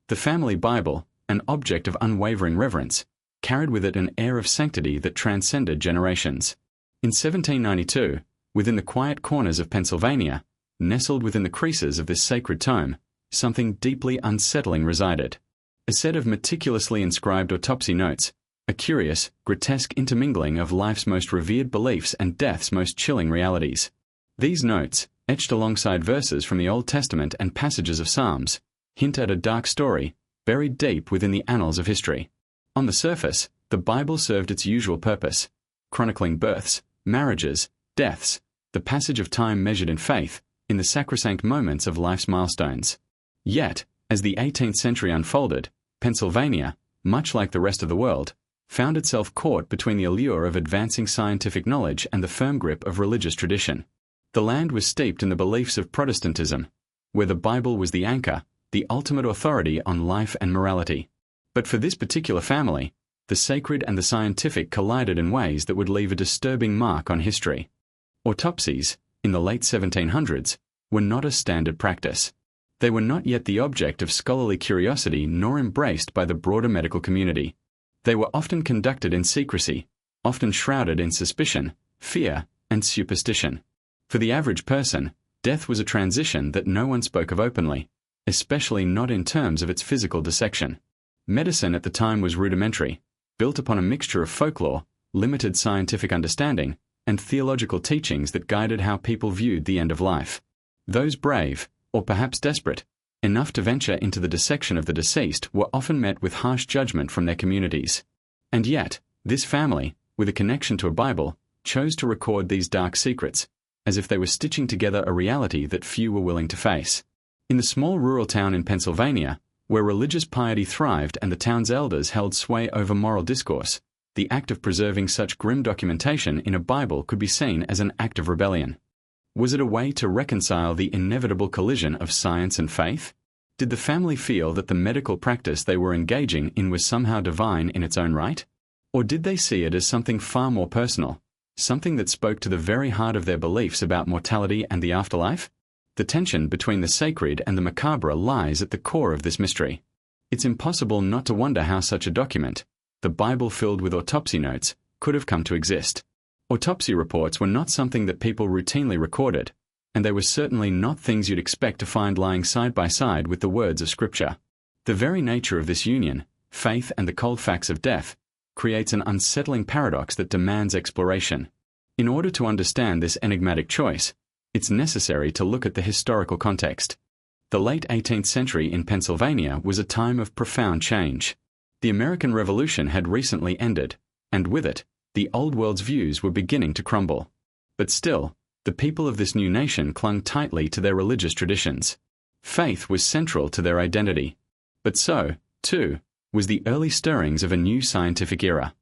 The family Bible, an object of unwavering reverence, carried with it an air of sanctity that transcended generations. In 1792, within the quiet corners of Pennsylvania, nestled within the creases of this sacred tome, something deeply unsettling resided. A set of meticulously inscribed autopsy notes, a curious, grotesque intermingling of life's most revered beliefs and death's most chilling realities. These notes, etched alongside verses from the Old Testament and passages of Psalms, hint at a dark story, buried deep within the annals of history. On the surface, the Bible served its usual purpose, chronicling births, marriages, deaths, the passage of time measured in faith, in the sacrosanct moments of life's milestones. Yet, as the 18th century unfolded, Pennsylvania, much like the rest of the world, found itself caught between the allure of advancing scientific knowledge and the firm grip of religious tradition. The land was steeped in the beliefs of Protestantism, where the Bible was the anchor, the ultimate authority on life and morality. But for this particular family, the sacred and the scientific collided in ways that would leave a disturbing mark on history. Autopsies, in the late 1700s, were not a standard practice. They were not yet the object of scholarly curiosity nor embraced by the broader medical community. They were often conducted in secrecy, often shrouded in suspicion, fear, and superstition. For the average person, death was a transition that no one spoke of openly, especially not in terms of its physical dissection. Medicine at the time was rudimentary, built upon a mixture of folklore, limited scientific understanding, and theological teachings that guided how people viewed the end of life. Those brave, or perhaps desperate, enough to venture into the dissection of the deceased were often met with harsh judgment from their communities. And yet, this family, with a connection to a Bible, chose to record these dark secrets, as if they were stitching together a reality that few were willing to face. In the small rural town in Pennsylvania, where religious piety thrived and the town's elders held sway over moral discourse, the act of preserving such grim documentation in a Bible could be seen as an act of rebellion. Was it a way to reconcile the inevitable collision of science and faith? Did the family feel that the medical practice they were engaging in was somehow divine in its own right? Or did they see it as something far more personal, something that spoke to the very heart of their beliefs about mortality and the afterlife? The tension between the sacred and the macabre lies at the core of this mystery. It's impossible not to wonder how such a document, the Bible filled with autopsy notes, could have come to exist. Autopsy reports were not something that people routinely recorded, and they were certainly not things you'd expect to find lying side by side with the words of Scripture. The very nature of this union, faith and the cold facts of death, creates an unsettling paradox that demands exploration. In order to understand this enigmatic choice, it's necessary to look at the historical context. The late 18th century in Pennsylvania was a time of profound change. The American Revolution had recently ended, and with it, the old world's views were beginning to crumble. But still, the people of this new nation clung tightly to their religious traditions. Faith was central to their identity. But so, too, was the early stirrings of a new scientific era.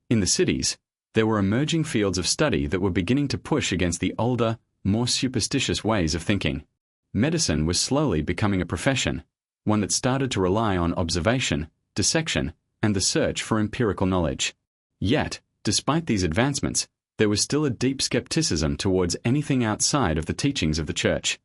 In the cities, there were emerging fields of study that were beginning to push against the older, more superstitious ways of thinking. Medicine was slowly becoming a profession, one that started to rely on observation, dissection, and the search for empirical knowledge. Yet, despite these advancements, there was still a deep skepticism towards anything outside of the teachings of the Church.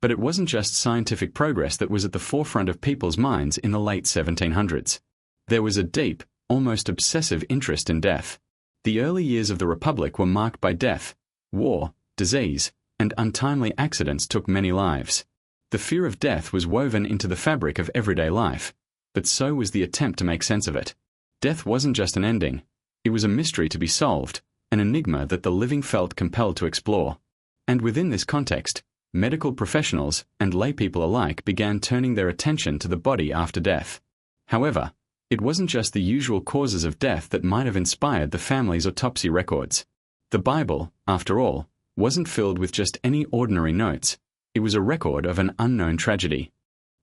But it wasn't just scientific progress that was at the forefront of people's minds in the late 1700s. There was a deep, almost obsessive interest in death. The early years of the Republic were marked by death, war, disease, and untimely accidents took many lives. The fear of death was woven into the fabric of everyday life, but so was the attempt to make sense of it. Death wasn't just an ending. It was a mystery to be solved, an enigma that the living felt compelled to explore. And within this context, medical professionals and laypeople alike began turning their attention to the body after death. However, it wasn't just the usual causes of death that might have inspired the family's autopsy records. The Bible, after all, wasn't filled with just any ordinary notes. It was a record of an unknown tragedy.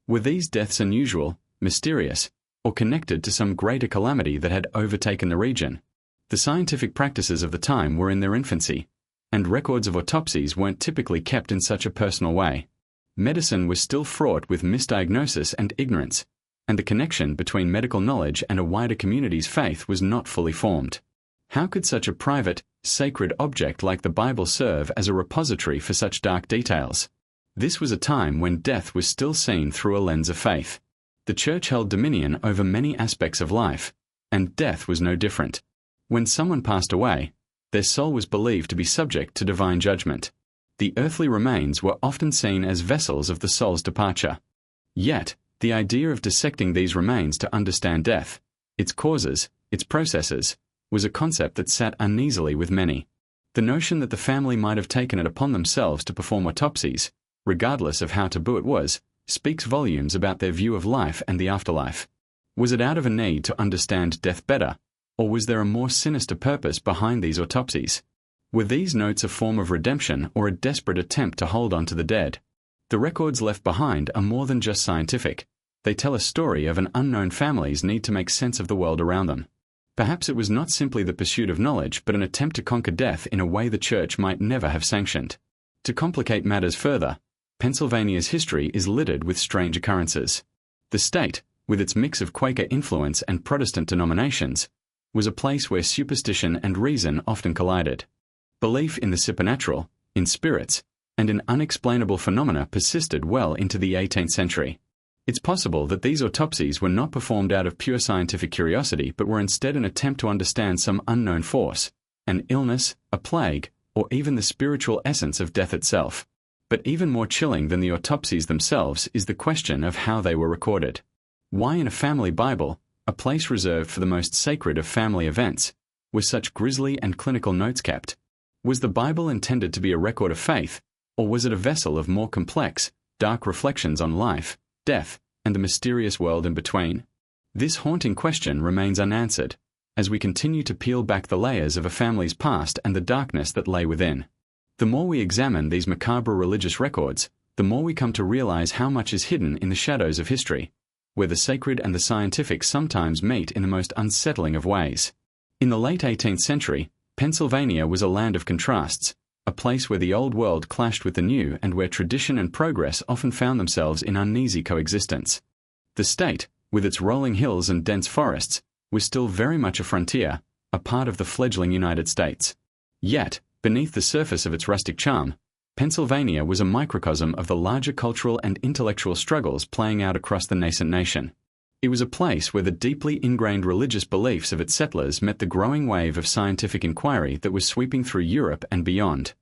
Were these deaths unusual, mysterious, or connected to some greater calamity that had overtaken the region? The scientific practices of the time were in their infancy, and records of autopsies weren't typically kept in such a personal way. Medicine was still fraught with misdiagnosis and ignorance, and the connection between medical knowledge and a wider community's faith was not fully formed. How could such a private, sacred object like the Bible serve as a repository for such dark details? This was a time when death was still seen through a lens of faith. The church held dominion over many aspects of life, and death was no different. When someone passed away, their soul was believed to be subject to divine judgment. The earthly remains were often seen as vessels of the soul's departure. Yet, the idea of dissecting these remains to understand death, its causes, its processes, was a concept that sat uneasily with many. The notion that the family might have taken it upon themselves to perform autopsies, regardless of how taboo it was, speaks volumes about their view of life and the afterlife. Was it out of a need to understand death better, or was there a more sinister purpose behind these autopsies? Were these notes a form of redemption or a desperate attempt to hold on to the dead? The records left behind are more than just scientific. They tell a story of an unknown family's need to make sense of the world around them. Perhaps it was not simply the pursuit of knowledge but an attempt to conquer death in a way the church might never have sanctioned. To complicate matters further, Pennsylvania's history is littered with strange occurrences. The state, with its mix of Quaker influence and Protestant denominations, was a place where superstition and reason often collided. Belief in the supernatural, in spirits, and in unexplainable phenomena persisted well into the 18th century. It's possible that these autopsies were not performed out of pure scientific curiosity but were instead an attempt to understand some unknown force, an illness, a plague, or even the spiritual essence of death itself. But even more chilling than the autopsies themselves is the question of how they were recorded. Why in a family Bible, a place reserved for the most sacred of family events, were such grisly and clinical notes kept? Was the Bible intended to be a record of faith, or was it a vessel of more complex, dark reflections on life, death, and the mysterious world in between? This haunting question remains unanswered, as we continue to peel back the layers of a family's past and the darkness that lay within. The more we examine these macabre religious records, the more we come to realize how much is hidden in the shadows of history, where the sacred and the scientific sometimes meet in the most unsettling of ways. In the late 18th century, Pennsylvania was a land of contrasts, a place where the old world clashed with the new and where tradition and progress often found themselves in uneasy coexistence. The state, with its rolling hills and dense forests, was still very much a frontier, a part of the fledgling United States. Yet, beneath the surface of its rustic charm, Pennsylvania was a microcosm of the larger cultural and intellectual struggles playing out across the nascent nation. It was a place where the deeply ingrained religious beliefs of its settlers met the growing wave of scientific inquiry that was sweeping through Europe and beyond.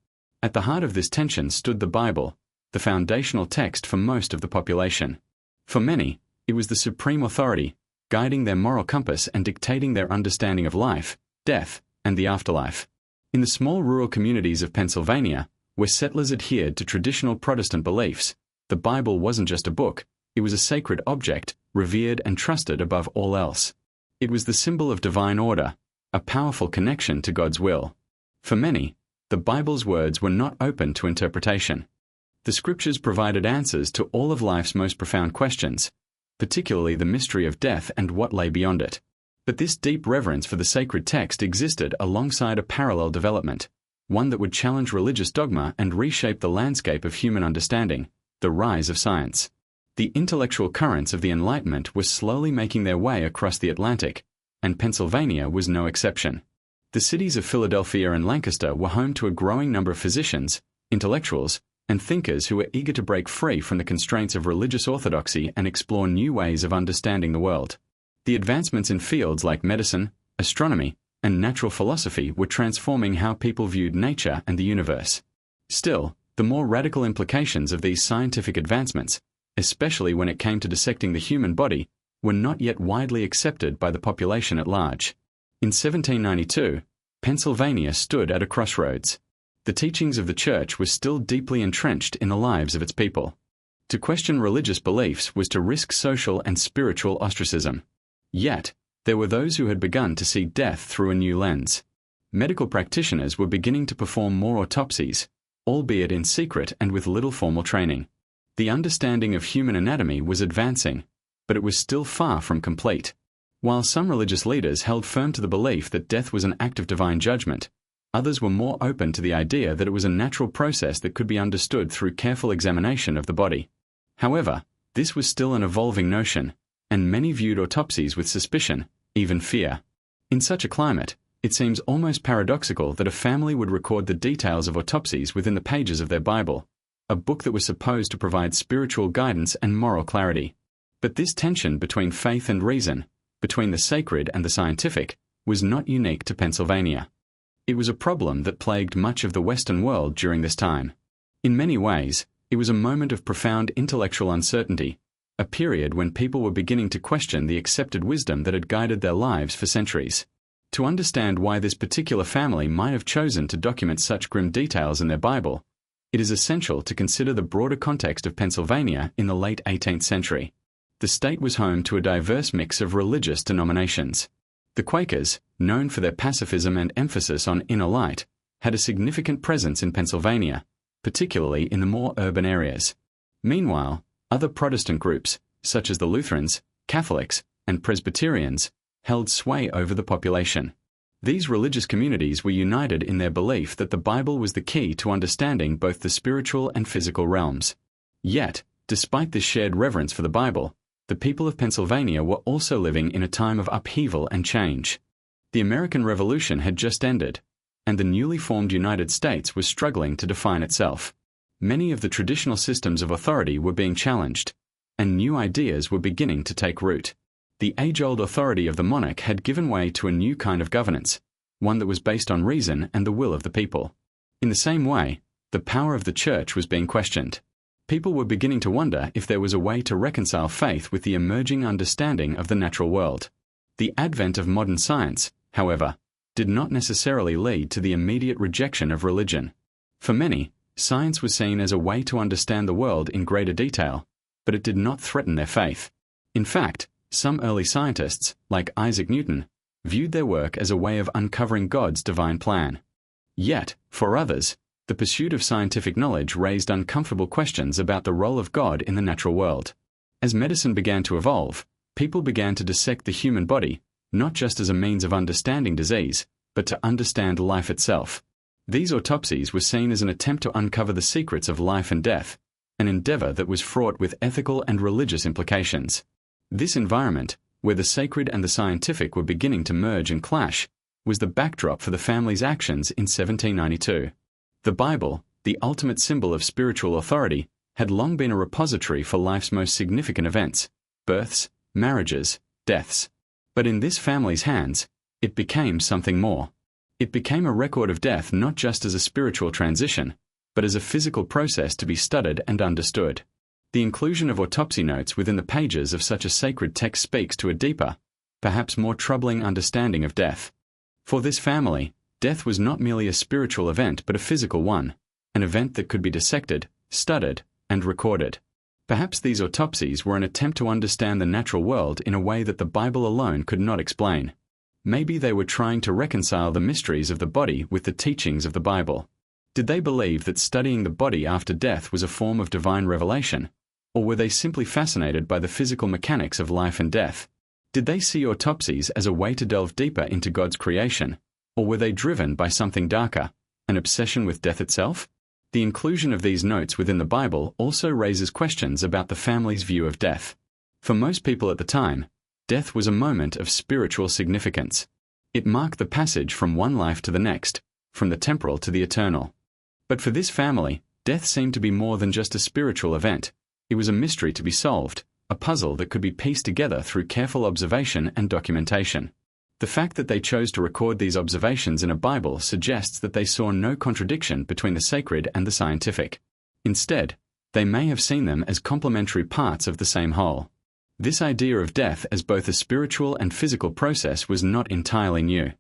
At the heart of this tension stood the Bible, the foundational text for most of the population. For many, it was the supreme authority, guiding their moral compass and dictating their understanding of life, death, and the afterlife. In the small rural communities of Pennsylvania, where settlers adhered to traditional Protestant beliefs, the Bible wasn't just a book, it was a sacred object, revered and trusted above all else. It was the symbol of divine order, a powerful connection to God's will. For many, the Bible's words were not open to interpretation. The Scriptures provided answers to all of life's most profound questions, particularly the mystery of death and what lay beyond it. But this deep reverence for the sacred text existed alongside a parallel development, one that would challenge religious dogma and reshape the landscape of human understanding, the rise of science. The intellectual currents of the Enlightenment were slowly making their way across the Atlantic, and Pennsylvania was no exception. The cities of Philadelphia and Lancaster were home to a growing number of physicians, intellectuals, and thinkers who were eager to break free from the constraints of religious orthodoxy and explore new ways of understanding the world. The advancements in fields like medicine, astronomy, and natural philosophy were transforming how people viewed nature and the universe. Still, the more radical implications of these scientific advancements, especially when it came to dissecting the human body, were not yet widely accepted by the population at large. In 1792, Pennsylvania stood at a crossroads. The teachings of the Church were still deeply entrenched in the lives of its people. To question religious beliefs was to risk social and spiritual ostracism. Yet, there were those who had begun to see death through a new lens. Medical practitioners were beginning to perform more autopsies, albeit in secret and with little formal training. The understanding of human anatomy was advancing, but it was still far from complete. While some religious leaders held firm to the belief that death was an act of divine judgment, others were more open to the idea that it was a natural process that could be understood through careful examination of the body. However, this was still an evolving notion, and many viewed autopsies with suspicion, even fear. In such a climate, it seems almost paradoxical that a family would record the details of autopsies within the pages of their Bible, a book that was supposed to provide spiritual guidance and moral clarity. But this tension between faith and reason, between the sacred and the scientific, was not unique to Pennsylvania. It was a problem that plagued much of the Western world during this time. In many ways, it was a moment of profound intellectual uncertainty, a period when people were beginning to question the accepted wisdom that had guided their lives for centuries. To understand why this particular family might have chosen to document such grim details in their Bible, it is essential to consider the broader context of Pennsylvania in the late 18th century. The state was home to a diverse mix of religious denominations. The Quakers, known for their pacifism and emphasis on inner light, had a significant presence in Pennsylvania, particularly in the more urban areas. Meanwhile, other Protestant groups, such as the Lutherans, Catholics, and Presbyterians, held sway over the population. These religious communities were united in their belief that the Bible was the key to understanding both the spiritual and physical realms. Yet, despite this shared reverence for the Bible, the people of Pennsylvania were also living in a time of upheaval and change. The American Revolution had just ended, and the newly formed United States was struggling to define itself. Many of the traditional systems of authority were being challenged, and new ideas were beginning to take root. The age-old authority of the monarch had given way to a new kind of governance, one that was based on reason and the will of the people. In the same way, the power of the church was being questioned. People were beginning to wonder if there was a way to reconcile faith with the emerging understanding of the natural world. The advent of modern science, however, did not necessarily lead to the immediate rejection of religion. For many, science was seen as a way to understand the world in greater detail, but it did not threaten their faith. In fact, some early scientists, like Isaac Newton, viewed their work as a way of uncovering God's divine plan. Yet, for others, the pursuit of scientific knowledge raised uncomfortable questions about the role of God in the natural world. As medicine began to evolve, people began to dissect the human body, not just as a means of understanding disease, but to understand life itself. These autopsies were seen as an attempt to uncover the secrets of life and death, an endeavor that was fraught with ethical and religious implications. This environment, where the sacred and the scientific were beginning to merge and clash, was the backdrop for the family's actions in 1792. The Bible, the ultimate symbol of spiritual authority, had long been a repository for life's most significant events: births, marriages, deaths. But in this family's hands, it became something more. It became a record of death not just as a spiritual transition, but as a physical process to be studied and understood. The inclusion of autopsy notes within the pages of such a sacred text speaks to a deeper, perhaps more troubling understanding of death. For this family, death was not merely a spiritual event but a physical one, an event that could be dissected, studied, and recorded. Perhaps these autopsies were an attempt to understand the natural world in a way that the Bible alone could not explain. Maybe they were trying to reconcile the mysteries of the body with the teachings of the Bible. Did they believe that studying the body after death was a form of divine revelation? Or were they simply fascinated by the physical mechanics of life and death? Did they see autopsies as a way to delve deeper into God's creation? Or were they driven by something darker, an obsession with death itself? The inclusion of these notes within the Bible also raises questions about the family's view of death. For most people at the time, death was a moment of spiritual significance. It marked the passage from one life to the next, from the temporal to the eternal. But for this family, death seemed to be more than just a spiritual event. It was a mystery to be solved, a puzzle that could be pieced together through careful observation and documentation. The fact that they chose to record these observations in a Bible suggests that they saw no contradiction between the sacred and the scientific. Instead, they may have seen them as complementary parts of the same whole. This idea of death as both a spiritual and physical process was not entirely new.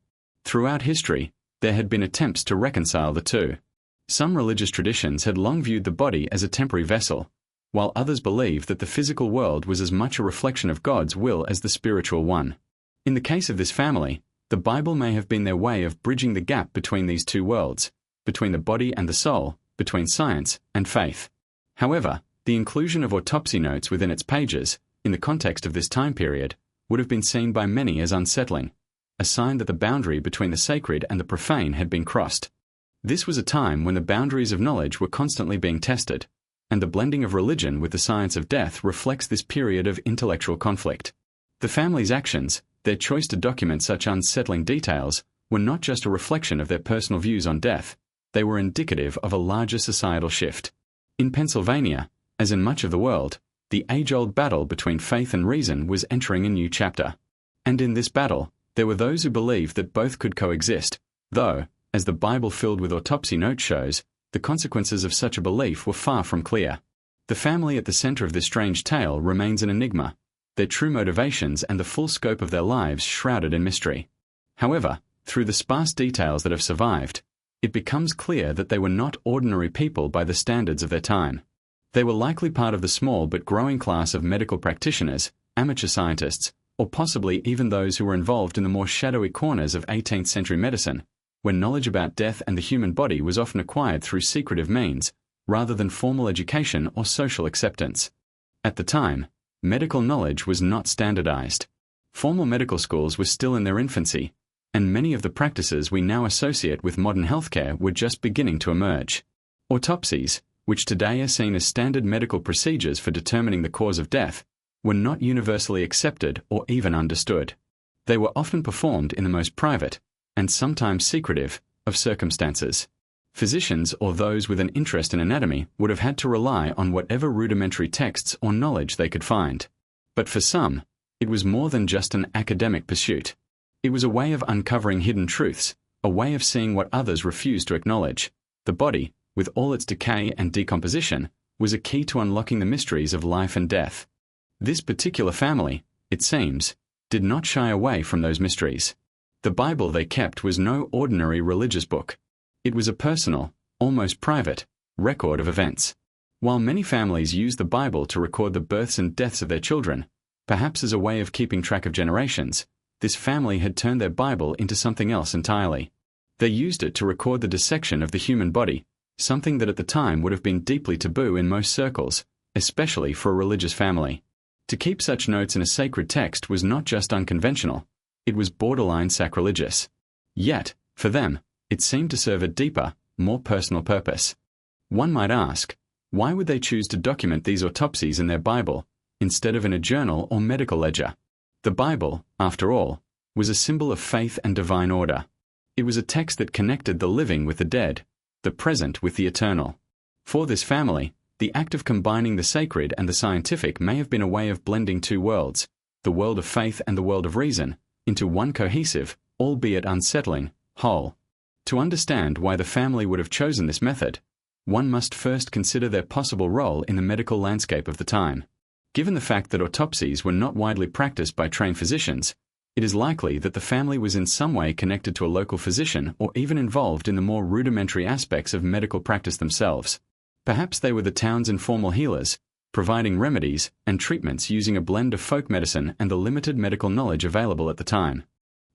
Throughout history, there had been attempts to reconcile the two. Some religious traditions had long viewed the body as a temporary vessel, while others believed that the physical world was as much a reflection of God's will as the spiritual one. In the case of this family, the Bible may have been their way of bridging the gap between these two worlds, between the body and the soul, between science and faith. However, the inclusion of autopsy notes within its pages, in the context of this time period, would have been seen by many as unsettling, a sign that the boundary between the sacred and the profane had been crossed. This was a time when the boundaries of knowledge were constantly being tested, and the blending of religion with the science of death reflects this period of intellectual conflict. The family's actions, their choice to document such unsettling details, were not just a reflection of their personal views on death, they were indicative of a larger societal shift. In Pennsylvania, as in much of the world, The age-old battle between faith and reason was entering a new chapter. And in this battle, there were those who believed that both could coexist, though, as the Bible filled with autopsy notes shows, the consequences of such a belief were far from clear. The family at the center of this strange tale remains an enigma, their true motivations and the full scope of their lives shrouded in mystery. However, through the sparse details that have survived, it becomes clear that they were not ordinary people by the standards of their time. They were likely part of the small but growing class of medical practitioners, amateur scientists, or possibly even those who were involved in the more shadowy corners of 18th century medicine, where knowledge about death and the human body was often acquired through secretive means, rather than formal education or social acceptance. At the time, medical knowledge was not standardized. Formal medical schools were still in their infancy, and many of the practices we now associate with modern healthcare were just beginning to emerge. Autopsies, which today are seen as standard medical procedures for determining the cause of death, were not universally accepted or even understood. They were often performed in the most private, and sometimes secretive, of circumstances. Physicians or those with an interest in anatomy would have had to rely on whatever rudimentary texts or knowledge they could find. But for some, it was more than just an academic pursuit. It was a way of uncovering hidden truths, a way of seeing what others refused to acknowledge. The body, with all its decay and decomposition, was a key to unlocking the mysteries of life and death. This particular family, it seems, did not shy away from those mysteries. The Bible they kept was no ordinary religious book. It was a personal, almost private, record of events. While many families used the Bible to record the births and deaths of their children, perhaps as a way of keeping track of generations, this family had turned their Bible into something else entirely. They used it to record the dissection of the human body, something that at the time would have been deeply taboo in most circles, especially for a religious family. To keep such notes in a sacred text was not just unconventional, it was borderline sacrilegious. Yet, for them, it seemed to serve a deeper, more personal purpose. One might ask, why would they choose to document these autopsies in their Bible, instead of in a journal or medical ledger? The Bible, after all, was a symbol of faith and divine order. It was a text that connected the living with the dead, the present with the eternal. For this family, the act of combining the sacred and the scientific may have been a way of blending two worlds, the world of faith and the world of reason, into one cohesive, albeit unsettling, whole. To understand why the family would have chosen this method, one must first consider their possible role in the medical landscape of the time. Given the fact that autopsies were not widely practiced by trained physicians, it is likely that the family was in some way connected to a local physician or even involved in the more rudimentary aspects of medical practice themselves. Perhaps they were the town's informal healers, providing remedies and treatments using a blend of folk medicine and the limited medical knowledge available at the time.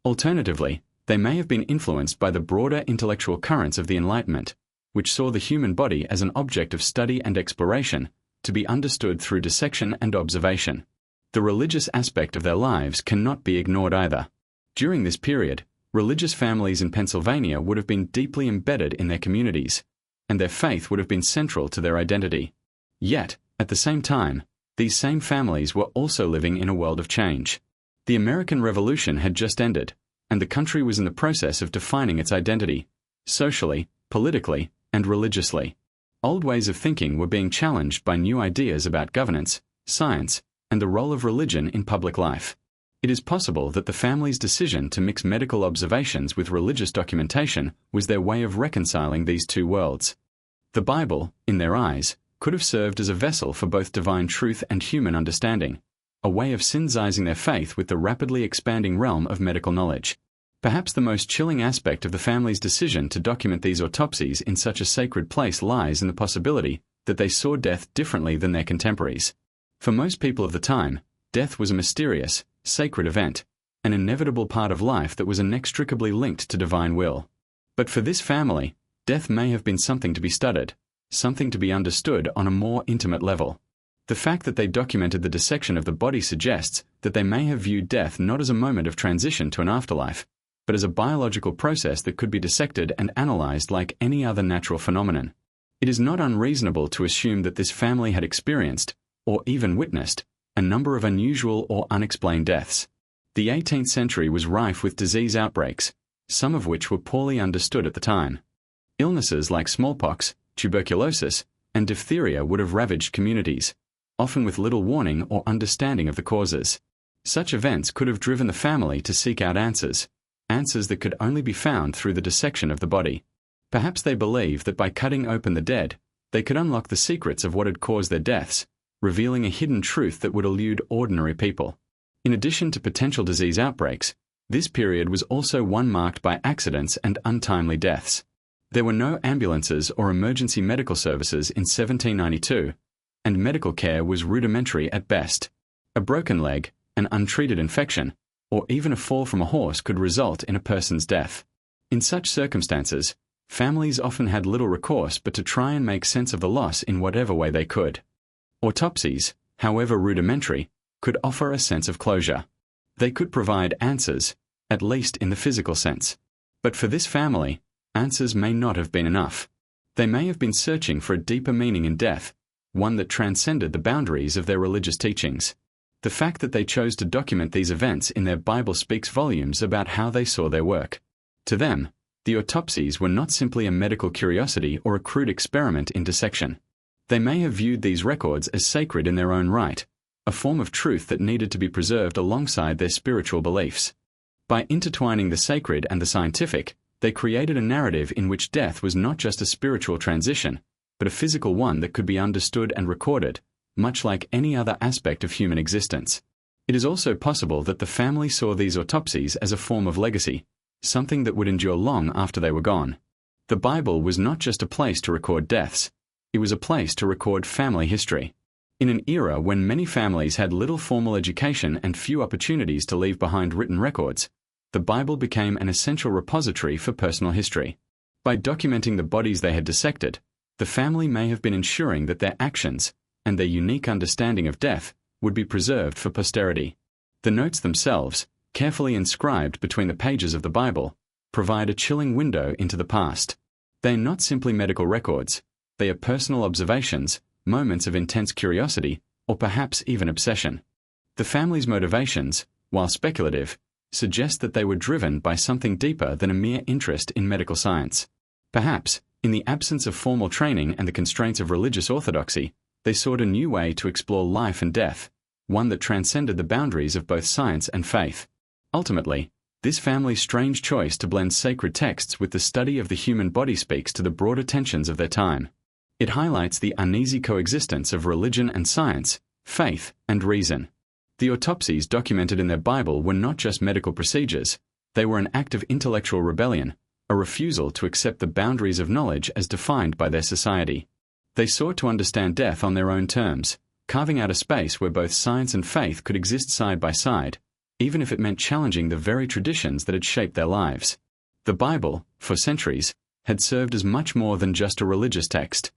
Alternatively, they may have been influenced by the broader intellectual currents of the Enlightenment, which saw the human body as an object of study and exploration, to be understood through dissection and observation. The religious aspect of their lives cannot be ignored either. During this period, religious families in Pennsylvania would have been deeply embedded in their communities, and their faith would have been central to their identity. Yet, at the same time, these same families were also living in a world of change. The American Revolution had just ended, and the country was in the process of defining its identity, socially, politically, and religiously. Old ways of thinking were being challenged by new ideas about governance, science, and the role of religion in public life. It is possible that the family's decision to mix medical observations with religious documentation was their way of reconciling these two worlds. The Bible, in their eyes, could have served as a vessel for both divine truth and human understanding, a way of synthesizing their faith with the rapidly expanding realm of medical knowledge. Perhaps the most chilling aspect of the family's decision to document these autopsies in such a sacred place lies in the possibility that they saw death differently than their contemporaries. For most people of the time, death was a mysterious, sacred event, an inevitable part of life that was inextricably linked to divine will. But for this family, death may have been something to be studied, something to be understood on a more intimate level. The fact that they documented the dissection of the body suggests that they may have viewed death not as a moment of transition to an afterlife, but as a biological process that could be dissected and analyzed like any other natural phenomenon. It is not unreasonable to assume that this family had experienced, or even witnessed, a number of unusual or unexplained deaths. The 18th century was rife with disease outbreaks, some of which were poorly understood at the time. Illnesses like smallpox, tuberculosis, and diphtheria would have ravaged communities, often with little warning or understanding of the causes. Such events could have driven the family to seek out answers that could only be found through the dissection of the body. Perhaps they believed that by cutting open the dead, they could unlock the secrets of what had caused their deaths, revealing a hidden truth that would elude ordinary people. In addition to potential disease outbreaks, this period was also one marked by accidents and untimely deaths. There were no ambulances or emergency medical services in 1792, and medical care was rudimentary at best. A broken leg, an untreated infection, or even a fall from a horse could result in a person's death. In such circumstances, families often had little recourse but to try and make sense of the loss in whatever way they could. Autopsies, however rudimentary, could offer a sense of closure. They could provide answers, at least in the physical sense. But for this family, answers may not have been enough. They may have been searching for a deeper meaning in death, one that transcended the boundaries of their religious teachings. The fact that they chose to document these events in their Bible speaks volumes about how they saw their work. To them, the autopsies were not simply a medical curiosity or a crude experiment in dissection. They may have viewed these records as sacred in their own right, a form of truth that needed to be preserved alongside their spiritual beliefs. By intertwining the sacred and the scientific, they created a narrative in which death was not just a spiritual transition, but a physical one that could be understood and recorded, much like any other aspect of human existence. It is also possible that the family saw these autopsies as a form of legacy, something that would endure long after they were gone. The Bible was not just a place to record deaths, it was a place to record family history. In an era when many families had little formal education and few opportunities to leave behind written records, the Bible became an essential repository for personal history. By documenting the bodies they had dissected, the family may have been ensuring that their actions and their unique understanding of death would be preserved for posterity. The notes themselves, carefully inscribed between the pages of the Bible, provide a chilling window into the past. They are not simply medical records, they are personal observations, moments of intense curiosity, or perhaps even obsession. The family's motivations, while speculative, suggest that they were driven by something deeper than a mere interest in medical science. Perhaps, in the absence of formal training and the constraints of religious orthodoxy, they sought a new way to explore life and death, one that transcended the boundaries of both science and faith. Ultimately, this family's strange choice to blend sacred texts with the study of the human body speaks to the broader tensions of their time. It highlights the uneasy coexistence of religion and science, faith and reason. The autopsies documented in their Bible were not just medical procedures, they were an act of intellectual rebellion, a refusal to accept the boundaries of knowledge as defined by their society. They sought to understand death on their own terms, carving out a space where both science and faith could exist side by side, even if it meant challenging the very traditions that had shaped their lives. The Bible, for centuries, had served as much more than just a religious text.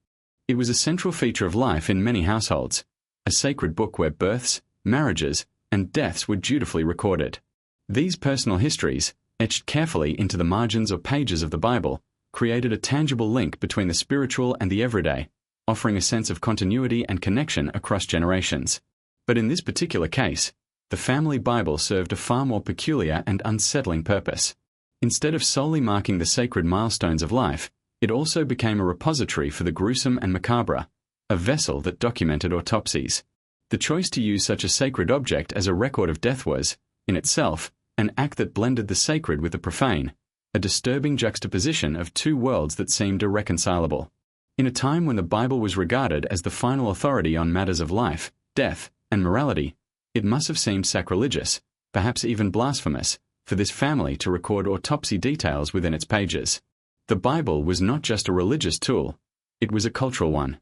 It was a central feature of life in many households, a sacred book where births, marriages, and deaths were dutifully recorded. These personal histories, etched carefully into the margins or pages of the Bible, created a tangible link between the spiritual and the everyday, offering a sense of continuity and connection across generations. But in this particular case, the family Bible served a far more peculiar and unsettling purpose. Instead of solely marking the sacred milestones of life, it also became a repository for the gruesome and macabre, a vessel that documented autopsies. The choice to use such a sacred object as a record of death was, in itself, an act that blended the sacred with the profane, a disturbing juxtaposition of two worlds that seemed irreconcilable. In a time when the Bible was regarded as the final authority on matters of life, death, and morality, it must have seemed sacrilegious, perhaps even blasphemous, for this family to record autopsy details within its pages. The Bible was not just a religious tool, it was a cultural one.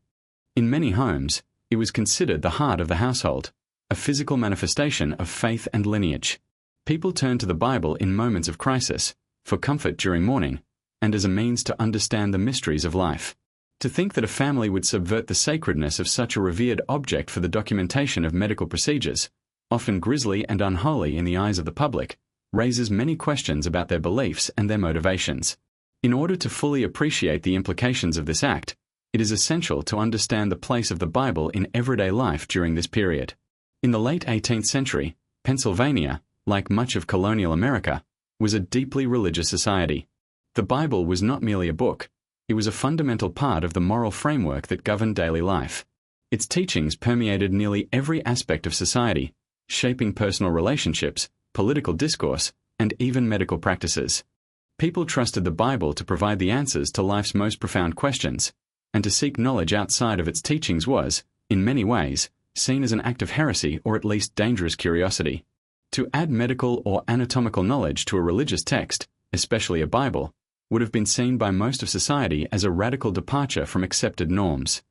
In many homes, it was considered the heart of the household, a physical manifestation of faith and lineage. People turned to the Bible in moments of crisis, for comfort during mourning, and as a means to understand the mysteries of life. To think that a family would subvert the sacredness of such a revered object for the documentation of medical procedures, often grisly and unholy in the eyes of the public, raises many questions about their beliefs and their motivations. In order to fully appreciate the implications of this act, it is essential to understand the place of the Bible in everyday life during this period. In the late 18th century, Pennsylvania, like much of colonial America, was a deeply religious society. The Bible was not merely a book, it was a fundamental part of the moral framework that governed daily life. Its teachings permeated nearly every aspect of society, shaping personal relationships, political discourse, and even medical practices. People trusted the Bible to provide the answers to life's most profound questions, and to seek knowledge outside of its teachings was, in many ways, seen as an act of heresy or at least dangerous curiosity. To add medical or anatomical knowledge to a religious text, especially a Bible, would have been seen by most of society as a radical departure from accepted norms.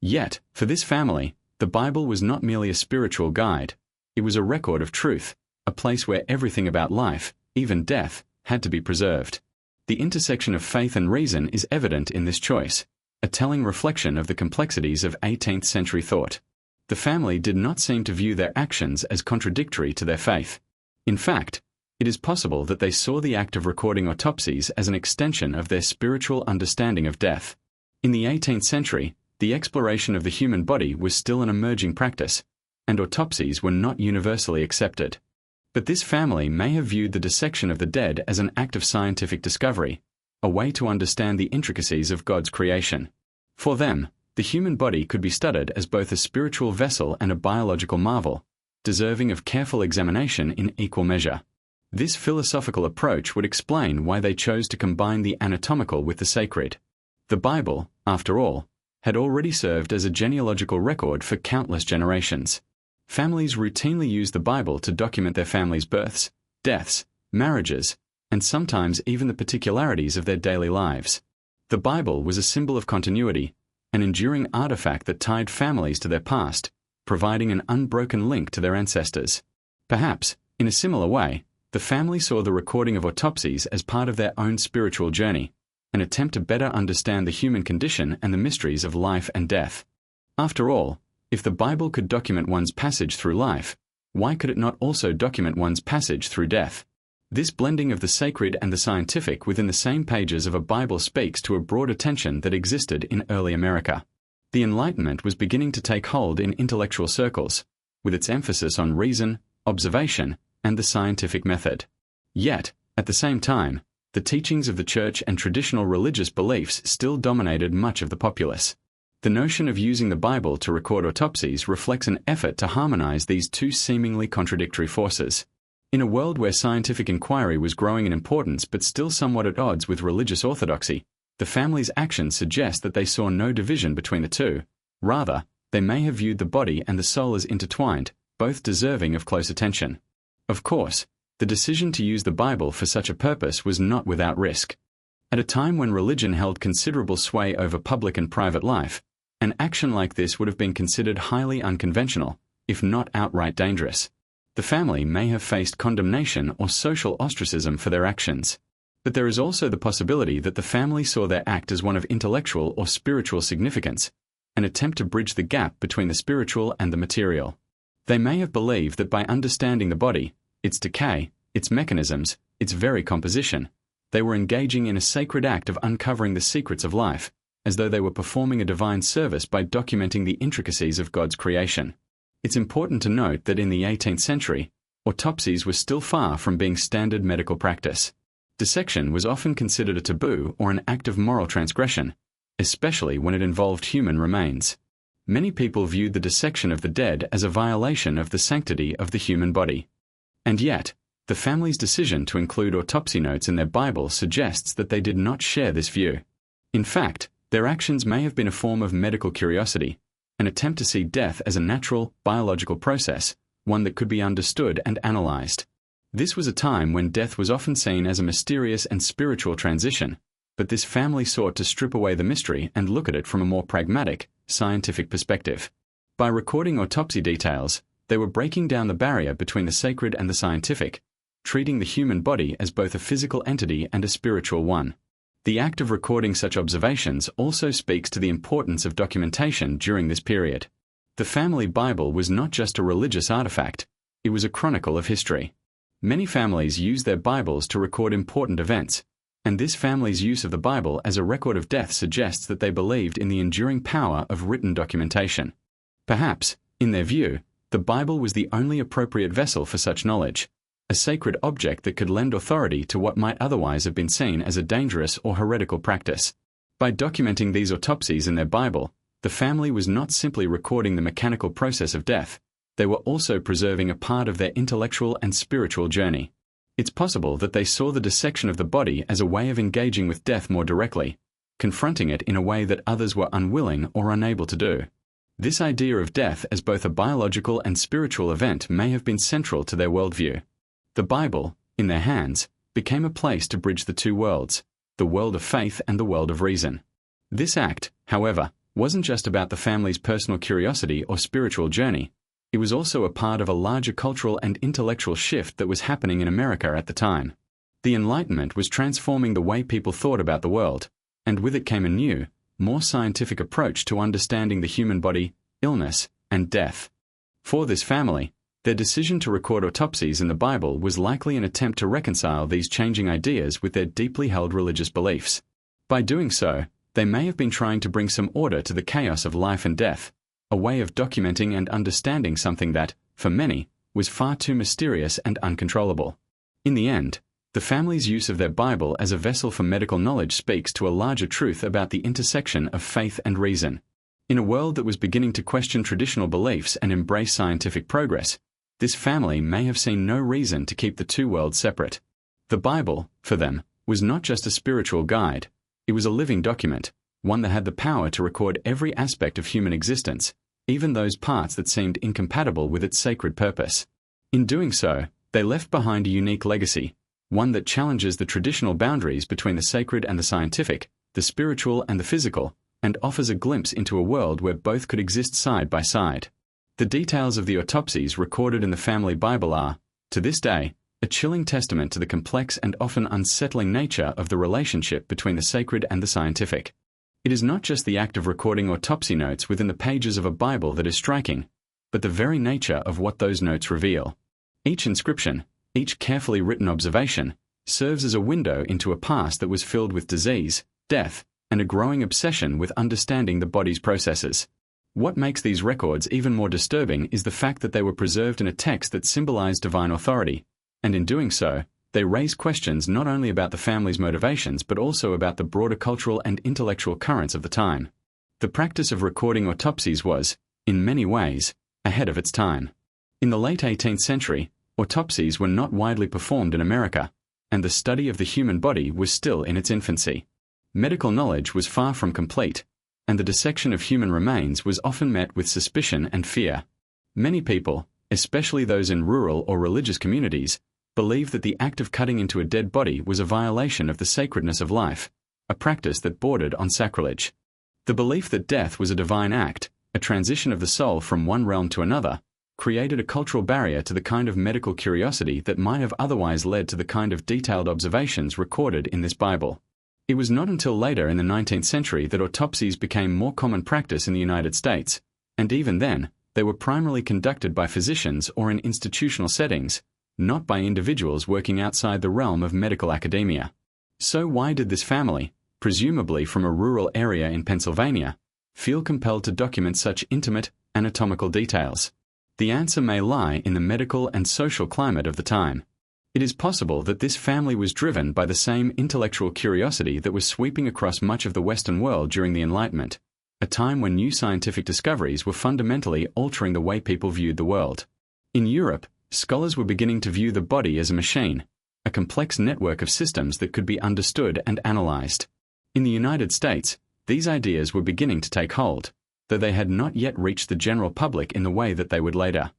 Yet, for this family, the Bible was not merely a spiritual guide. It was a record of truth, a place where everything about life, even death, had to be preserved. The intersection of faith and reason is evident in this choice, a telling reflection of the complexities of 18th century thought. The family did not seem to view their actions as contradictory to their faith. In fact, it is possible that they saw the act of recording autopsies as an extension of their spiritual understanding of death. In the 18th century, the exploration of the human body was still an emerging practice, and autopsies were not universally accepted. But this family may have viewed the dissection of the dead as an act of scientific discovery, a way to understand the intricacies of God's creation. For them, the human body could be studied as both a spiritual vessel and a biological marvel, deserving of careful examination in equal measure. This philosophical approach would explain why they chose to combine the anatomical with the sacred. The Bible, after all, had already served as a genealogical record for countless generations. Families routinely used the Bible to document their families' births, deaths, marriages, and sometimes even the particularities of their daily lives. The Bible was a symbol of continuity, an enduring artifact that tied families to their past, providing an unbroken link to their ancestors. Perhaps, in a similar way, the family saw the recording of autopsies as part of their own spiritual journey, an attempt to better understand the human condition and the mysteries of life and death. After all, if the Bible could document one's passage through life, why could it not also document one's passage through death? This blending of the sacred and the scientific within the same pages of a Bible speaks to a broader tension that existed in early America. The Enlightenment was beginning to take hold in intellectual circles, with its emphasis on reason, observation, and the scientific method. Yet, at the same time, the teachings of the Church and traditional religious beliefs still dominated much of the populace. The notion of using the Bible to record autopsies reflects an effort to harmonize these two seemingly contradictory forces. In a world where scientific inquiry was growing in importance but still somewhat at odds with religious orthodoxy, the family's actions suggest that they saw no division between the two. Rather, they may have viewed the body and the soul as intertwined, both deserving of close attention. Of course, the decision to use the Bible for such a purpose was not without risk. At a time when religion held considerable sway over public and private life, an action like this would have been considered highly unconventional, if not outright dangerous. The family may have faced condemnation or social ostracism for their actions. But there is also the possibility that the family saw their act as one of intellectual or spiritual significance, an attempt to bridge the gap between the spiritual and the material. They may have believed that by understanding the body, its decay, its mechanisms, its very composition, they were engaging in a sacred act of uncovering the secrets of life, as though they were performing a divine service by documenting the intricacies of God's creation. It's important to note that in the 18th century, autopsies were still far from being standard medical practice. Dissection was often considered a taboo or an act of moral transgression, especially when it involved human remains. Many people viewed the dissection of the dead as a violation of the sanctity of the human body. And yet, the family's decision to include autopsy notes in their Bible suggests that they did not share this view. In fact, their actions may have been a form of medical curiosity, an attempt to see death as a natural, biological process, one that could be understood and analyzed. This was a time when death was often seen as a mysterious and spiritual transition, but this family sought to strip away the mystery and look at it from a more pragmatic, scientific perspective. By recording autopsy details, they were breaking down the barrier between the sacred and the scientific, treating the human body as both a physical entity and a spiritual one. The act of recording such observations also speaks to the importance of documentation during this period. The family Bible was not just a religious artifact, it was a chronicle of history. Many families used their Bibles to record important events, and this family's use of the Bible as a record of death suggests that they believed in the enduring power of written documentation. Perhaps, in their view, the Bible was the only appropriate vessel for such knowledge, a sacred object that could lend authority to what might otherwise have been seen as a dangerous or heretical practice. By documenting these autopsies in their Bible, The family was not simply recording the mechanical process of death, they were also preserving a part of their intellectual and spiritual journey. It's possible that they saw the dissection of the body as a way of engaging with death more directly, confronting it in a way that others were unwilling or unable to do. This idea of death as both a biological and spiritual event may have been central to their worldview. The Bible, in their hands, became a place to bridge the two worlds, the world of faith and the world of reason. This act, however, wasn't just about the family's personal curiosity or spiritual journey. It was also a part of a larger cultural and intellectual shift that was happening in America at the time. The Enlightenment was transforming the way people thought about the world, and with it came a new, more scientific approach to understanding the human body, illness, and death. For this family, their decision to record autopsies in the Bible was likely an attempt to reconcile these changing ideas with their deeply held religious beliefs. By doing so, they may have been trying to bring some order to the chaos of life and death, a way of documenting and understanding something that, for many, was far too mysterious and uncontrollable. In the end, the family's use of their Bible as a vessel for medical knowledge speaks to a larger truth about the intersection of faith and reason. In a world that was beginning to question traditional beliefs and embrace scientific progress, this family may have seen no reason to keep the two worlds separate. The Bible, for them, was not just a spiritual guide, it was a living document, one that had the power to record every aspect of human existence, even those parts that seemed incompatible with its sacred purpose. In doing so, they left behind a unique legacy, one that challenges the traditional boundaries between the sacred and the scientific, the spiritual and the physical, and offers a glimpse into a world where both could exist side by side. The details of the autopsies recorded in the family Bible are, to this day, a chilling testament to the complex and often unsettling nature of the relationship between the sacred and the scientific. It is not just the act of recording autopsy notes within the pages of a Bible that is striking, but the very nature of what those notes reveal. Each inscription, each carefully written observation, serves as a window into a past that was filled with disease, death, and a growing obsession with understanding the body's processes. What makes these records even more disturbing is the fact that they were preserved in a text that symbolized divine authority, and in doing so, they raise questions not only about the family's motivations but also about the broader cultural and intellectual currents of the time. The practice of recording autopsies was, in many ways, ahead of its time. In the late 18th century, autopsies were not widely performed in America, and the study of the human body was still in its infancy. Medical knowledge was far from complete, and the dissection of human remains was often met with suspicion and fear. Many people, especially those in rural or religious communities, believed that the act of cutting into a dead body was a violation of the sacredness of life, a practice that bordered on sacrilege. The belief that death was a divine act, a transition of the soul from one realm to another, created a cultural barrier to the kind of medical curiosity that might have otherwise led to the kind of detailed observations recorded in this Bible. It was not until later in the 19th century that autopsies became more common practice in the United States, and even then, they were primarily conducted by physicians or in institutional settings, not by individuals working outside the realm of medical academia. So why did this family, presumably from a rural area in Pennsylvania, feel compelled to document such intimate, anatomical details? The answer may lie in the medical and social climate of the time. It is possible that this family was driven by the same intellectual curiosity that was sweeping across much of the Western world during the Enlightenment, a time when new scientific discoveries were fundamentally altering the way people viewed the world. In Europe, scholars were beginning to view the body as a machine, a complex network of systems that could be understood and analyzed. In the United States, these ideas were beginning to take hold, though they had not yet reached the general public in the way that they would later.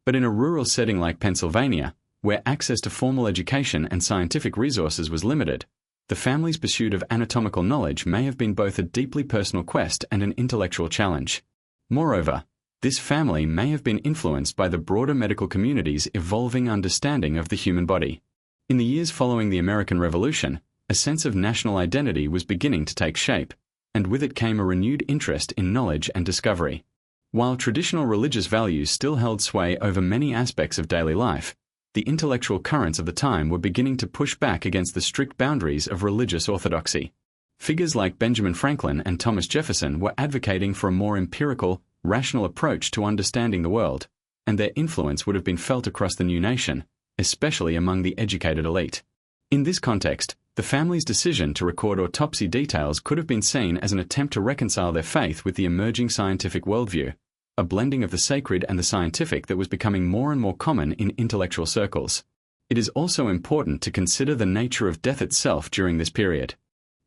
But in a rural setting like Pennsylvania, where access to formal education and scientific resources was limited, the family's pursuit of anatomical knowledge may have been both a deeply personal quest and an intellectual challenge. Moreover, this family may have been influenced by the broader medical community's evolving understanding of the human body. In the years following the American Revolution, a sense of national identity was beginning to take shape, and with it came a renewed interest in knowledge and discovery. While traditional religious values still held sway over many aspects of daily life, the intellectual currents of the time were beginning to push back against the strict boundaries of religious orthodoxy. Figures like Benjamin Franklin and Thomas Jefferson were advocating for a more empirical, rational approach to understanding the world, and their influence would have been felt across the new nation, especially among the educated elite. In this context, The family's decision to record autopsy details could have been seen as an attempt to reconcile their faith with the emerging scientific worldview, a blending of the sacred and the scientific that was becoming more and more common in intellectual circles. It is also important to consider the nature of death itself during this period.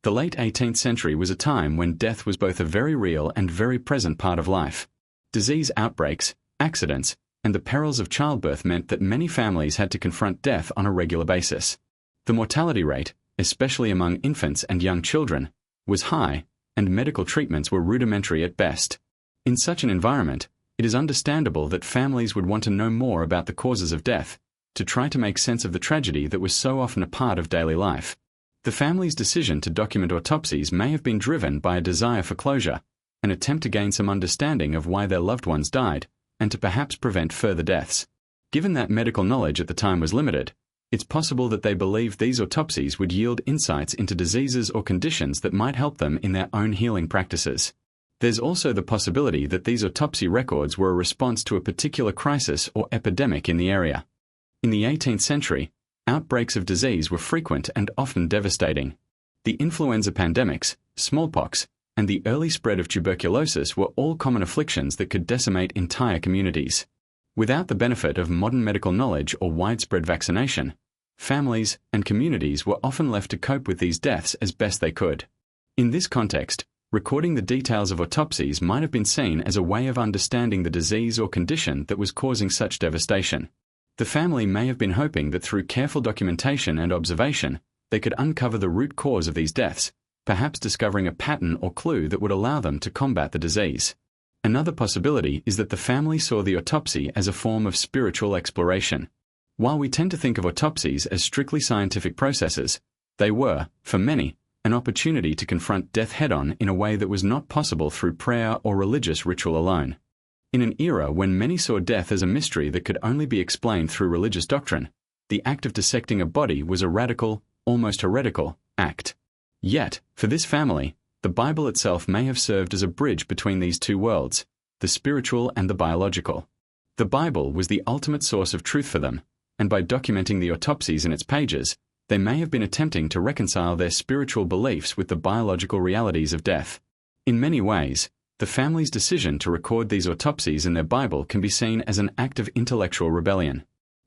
The late 18th century was a time when death was both a very real and very present part of life. Disease outbreaks, accidents, and the perils of childbirth meant that many families had to confront death on a regular basis. The mortality rate, especially among infants and young children, was high, and medical treatments were rudimentary at best. In such an environment, it is understandable that families would want to know more about the causes of death, to try to make sense of the tragedy that was so often a part of daily life. The family's decision to document autopsies may have been driven by a desire for closure, an attempt to gain some understanding of why their loved ones died, and to perhaps prevent further deaths. Given that medical knowledge at the time was limited, it's possible that they believed these autopsies would yield insights into diseases or conditions that might help them in their own healing practices. There's also the possibility that these autopsy records were a response to a particular crisis or epidemic in the area. In the 18th century, outbreaks of disease were frequent and often devastating. The influenza pandemics, smallpox, and the early spread of tuberculosis were all common afflictions that could decimate entire communities. Without the benefit of modern medical knowledge or widespread vaccination, families and communities were often left to cope with these deaths as best they could. In this context, recording the details of autopsies might have been seen as a way of understanding the disease or condition that was causing such devastation. The family may have been hoping that through careful documentation and observation, they could uncover the root cause of these deaths, perhaps discovering a pattern or clue that would allow them to combat the disease. Another possibility is that the family saw the autopsy as a form of spiritual exploration. While we tend to think of autopsies as strictly scientific processes, they were, for many, an opportunity to confront death head-on in a way that was not possible through prayer or religious ritual alone. In an era when many saw death as a mystery that could only be explained through religious doctrine, the act of dissecting a body was a radical, almost heretical, act. Yet, for this family, the Bible itself may have served as a bridge between these two worlds, the spiritual and the biological. The Bible was the ultimate source of truth for them, and by documenting the autopsies in its pages, they may have been attempting to reconcile their spiritual beliefs with the biological realities of death. In many ways, the family's decision to record these autopsies in their Bible can be seen as an act of intellectual rebellion.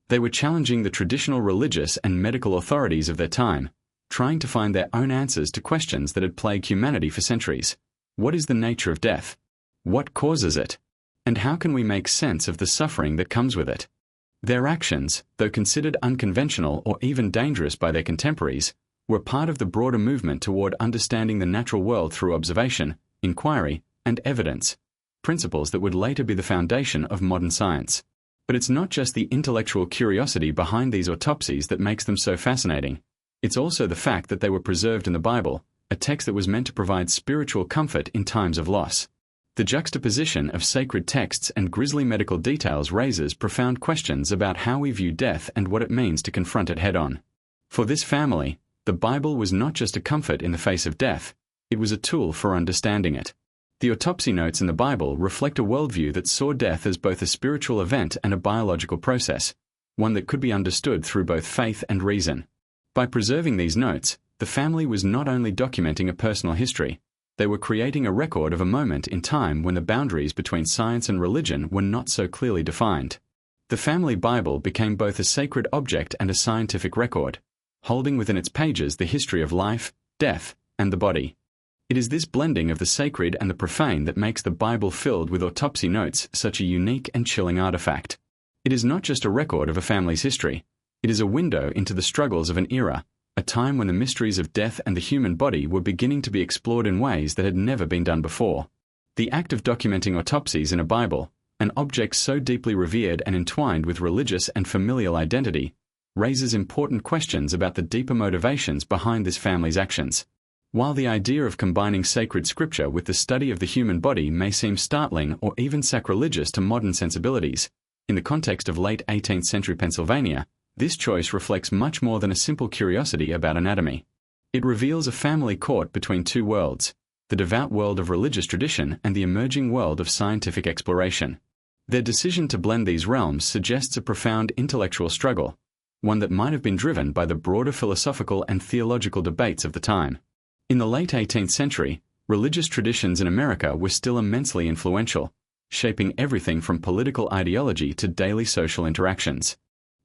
They were challenging the traditional religious and medical authorities of their time, trying to find their own answers to questions that had plagued humanity for centuries. What is the nature of death? What causes it? And how can we make sense of the suffering that comes with it? Their actions, though considered unconventional or even dangerous by their contemporaries, were part of the broader movement toward understanding the natural world through observation, inquiry, and evidence, principles that would later be the foundation of modern science. But it's not just the intellectual curiosity behind these autopsies that makes them so fascinating. It's also the fact that they were preserved in the Bible, a text that was meant to provide spiritual comfort in times of loss. The juxtaposition of sacred texts and grisly medical details raises profound questions about how we view death and what it means to confront it head-on. For this family, the Bible was not just a comfort in the face of death, it was a tool for understanding it. The autopsy notes in the Bible reflect a worldview that saw death as both a spiritual event and a biological process, one that could be understood through both faith and reason. By preserving these notes, the family was not only documenting a personal history, they were creating a record of a moment in time when the boundaries between science and religion were not so clearly defined. The family Bible became both a sacred object and a scientific record, holding within its pages the history of life, death, and the body. It is this blending of the sacred and the profane that makes the Bible filled with autopsy notes such a unique and chilling artifact. It is not just a record of a family's history, it is a window into the struggles of an era, a time when the mysteries of death and the human body were beginning to be explored in ways that had never been done before. The act of documenting autopsies in a Bible, an object so deeply revered and entwined with religious and familial identity, raises important questions about the deeper motivations behind this family's actions. While the idea of combining sacred scripture with the study of the human body may seem startling or even sacrilegious to modern sensibilities, in the context of late 18th century Pennsylvania, this choice reflects much more than a simple curiosity about anatomy. It reveals a family caught between two worlds, the devout world of religious tradition and the emerging world of scientific exploration. Their decision to blend these realms suggests a profound intellectual struggle, one that might have been driven by the broader philosophical and theological debates of the time. In the late 18th century, religious traditions in America were still immensely influential, shaping everything from political ideology to daily social interactions.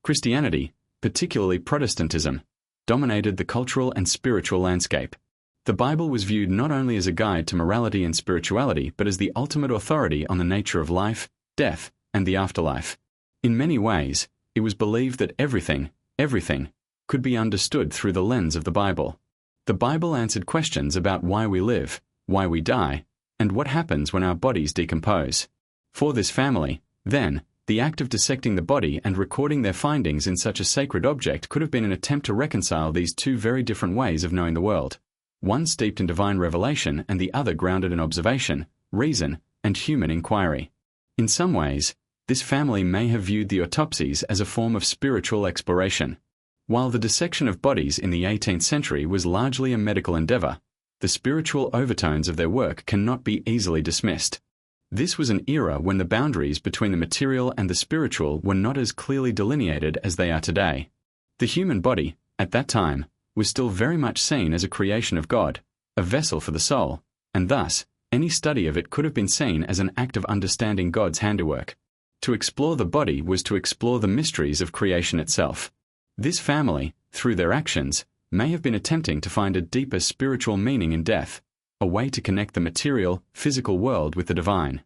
Christianity, particularly Protestantism, dominated the cultural and spiritual landscape. The Bible was viewed not only as a guide to morality and spirituality but as the ultimate authority on the nature of life, death, and the afterlife. In many ways, it was believed that everything, could be understood through the lens of the Bible. The Bible answered questions about why we live, why we die, and what happens when our bodies decompose. For this family, then, the act of dissecting the body and recording their findings in such a sacred object could have been an attempt to reconcile these two very different ways of knowing the world, one steeped in divine revelation and the other grounded in observation, reason, and human inquiry. In some ways, this family may have viewed the autopsies as a form of spiritual exploration. While the dissection of bodies in the 18th century was largely a medical endeavor, the spiritual overtones of their work cannot be easily dismissed. This was an era when the boundaries between the material and the spiritual were not as clearly delineated as they are today. The human body, at that time, was still very much seen as a creation of God, a vessel for the soul, and thus, any study of it could have been seen as an act of understanding God's handiwork. To explore the body was to explore the mysteries of creation itself. This family, through their actions, may have been attempting to find a deeper spiritual meaning in death, a way to connect the material, physical world with the divine.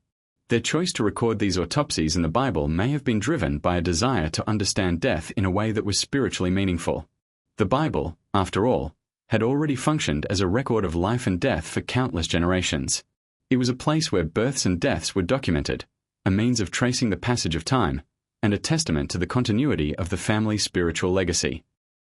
Their choice to record these autopsies in the Bible may have been driven by a desire to understand death in a way that was spiritually meaningful. The Bible, after all, had already functioned as a record of life and death for countless generations. It was a place where births and deaths were documented, a means of tracing the passage of time, and a testament to the continuity of the family's spiritual legacy.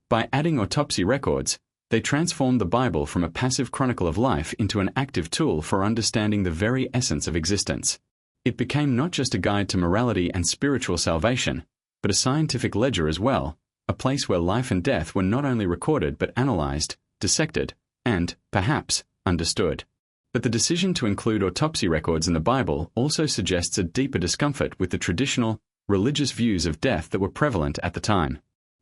By adding autopsy records, they transformed the Bible from a passive chronicle of life into an active tool for understanding the very essence of existence. It became not just a guide to morality and spiritual salvation, but a scientific ledger as well, a place where life and death were not only recorded but analyzed, dissected, and, perhaps, understood. But the decision to include autopsy records in the Bible also suggests a deeper discomfort with the traditional, religious views of death that were prevalent at the time.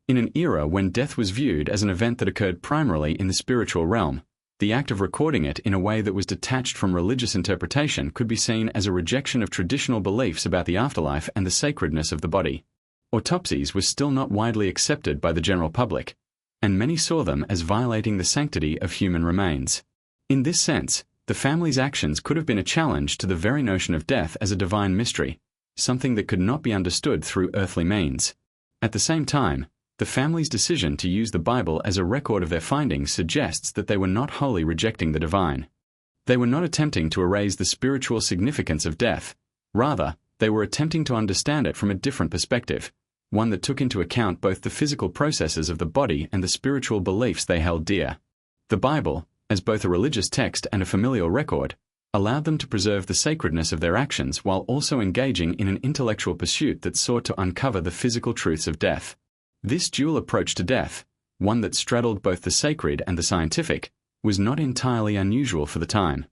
In an era when death was viewed as an event that occurred primarily in the spiritual realm, the act of recording it in a way that was detached from religious interpretation could be seen as a rejection of traditional beliefs about the afterlife and the sacredness of the body. Autopsies were still not widely accepted by the general public, and many saw them as violating the sanctity of human remains. In this sense, the family's actions could have been a challenge to the very notion of death as a divine mystery, something that could not be understood through earthly means. At the same time, the family's decision to use the Bible as a record of their findings suggests that they were not wholly rejecting the divine. They were not attempting to erase the spiritual significance of death. Rather, they were attempting to understand it from a different perspective, one that took into account both the physical processes of the body and the spiritual beliefs they held dear. The Bible, as both a religious text and a familial record, allowed them to preserve the sacredness of their actions while also engaging in an intellectual pursuit that sought to uncover the physical truths of death. This dual approach to death, one that straddled both the sacred and the scientific, was not entirely unusual for the time.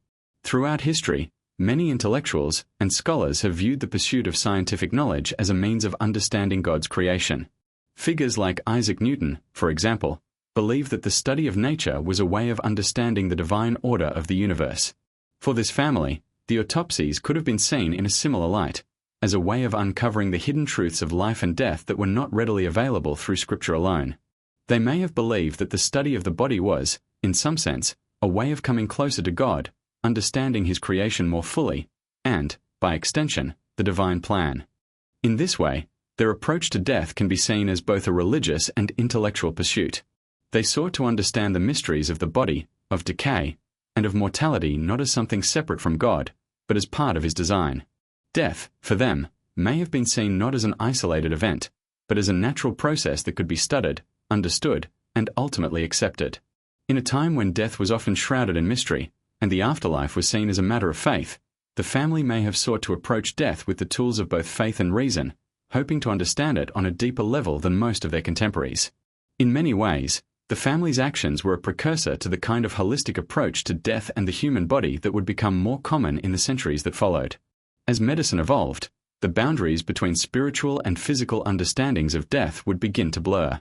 Throughout history, many intellectuals and scholars have viewed the pursuit of scientific knowledge as a means of understanding God's creation. Figures like Isaac Newton, for example, believed that the study of nature was a way of understanding the divine order of the universe. For this family, the autopsies could have been seen in a similar light, as a way of uncovering the hidden truths of life and death that were not readily available through Scripture alone. They may have believed that the study of the body was, in some sense, a way of coming closer to God, understanding His creation more fully, and, by extension, the divine plan. In this way, their approach to death can be seen as both a religious and intellectual pursuit. They sought to understand the mysteries of the body, of decay, and of mortality not as something separate from God, but as part of His design. Death, for them, may have been seen not as an isolated event, but as a natural process that could be studied, understood, and ultimately accepted. In a time when death was often shrouded in mystery, and the afterlife was seen as a matter of faith, the family may have sought to approach death with the tools of both faith and reason, hoping to understand it on a deeper level than most of their contemporaries. In many ways, the family's actions were a precursor to the kind of holistic approach to death and the human body that would become more common in the centuries that followed. As medicine evolved, the boundaries between spiritual and physical understandings of death would begin to blur.